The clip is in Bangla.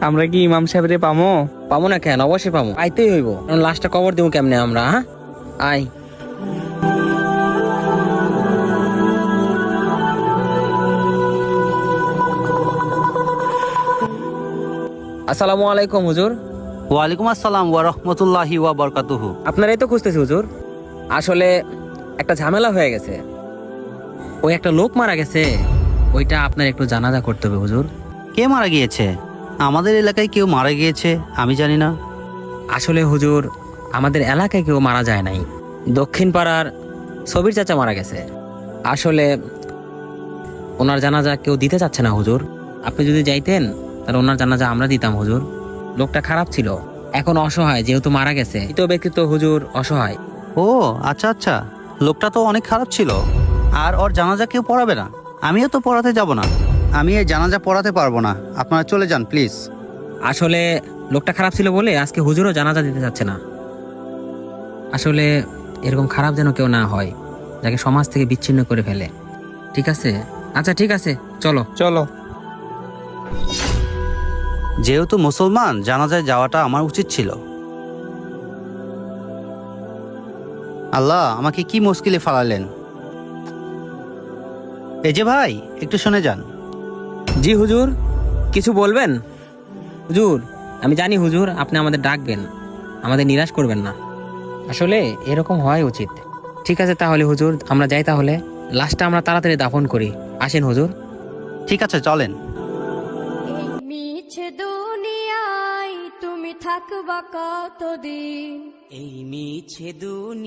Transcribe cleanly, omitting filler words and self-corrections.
আমরা কি ইমাম সাহেবরে পামো? পাবো না কেন? অবশ্যই পাবো, আইতেই হইব। লাস্টটা কবর দিব কেমনে আমরা? হ্যাঁ, আই। আসসালামু আলাইকুম হুজুর। ওয়ালাইকুম আসসালাম ওয়া রাহমাতুল্লাহি ওয়া বারাকাতুহু। আপনারাই তো খুঁজতেছি হুজুর। আসলে একটা ঝামেলা হয়ে গেছে, ওই একটা লোক মারা গেছে, ওইটা আপনার একটু জানাজা করতে হবে হুজুর। কে মারা গিয়েছে? আমাদের এলাকায় কেউ মারা গিয়েছে আমি জানি না। আসলে হুজুর, আমাদের এলাকায় কেউ মারা যায় নাই, দক্ষিণ পাড়ার সবির চাচা মারা গেছে। আসলে ওনার জানাজা কেউ দিতে চাচ্ছে না হুজুর। আপনি যদি যাইতেন তাহলে ওনার জানাজা আমরা দিতাম হুজুর। লোকটা খারাপ ছিল, এখন অসহায়, যেহেতু মারা গেছে। তৃতীয় ব্যক্তি তো হুজুর অসহায়। ও আচ্ছা আচ্ছা, লোকটা তো অনেক খারাপ ছিল। আর ওর জানাজা কেউ পড়াবে না, আমিও তো পড়াতে যাব না। আমি এই জানাজা পড়াতে পারবো না, আপনারা চলে যান প্লিজ। আসলে লোকটা খারাপ ছিল বলে আজকে হুজুরও জানাজা দিতে চাচ্ছে না। আসলে এরকম খারাপ যেন কেউ না হয়, যাকে সমাজ থেকে বিচ্ছিন্ন করে ফেলে। ঠিক আছে, আচ্ছা ঠিক আছে, চলো। চলো। যেহেতু মুসলমান, জানাজায় যাওয়াটা আমার উচিত ছিল। আল্লাহ আমাকে কি মুশকিলে ফালালেন। এই যে ভাই, একটু শুনে যান। জি হুজুর, কিছু বলবেন? হুজুর, আমি জানি হুজুর আপনি আমাদের ডাকবেন, আমাদের নিরাশ করবেন না। আসলে এরকম হওয়াই উচিত। ঠিক আছে তাহলে হুজুর, আমরা যাই তাহলে। লাশটা আমরা তাড়াতাড়ি দাফন করি। আসেন হুজুর। ঠিক আছে চলেন। এই মিছে দুনিয়ায় তুমি থাকবা কতদিন? এই মিছে দুনিয়া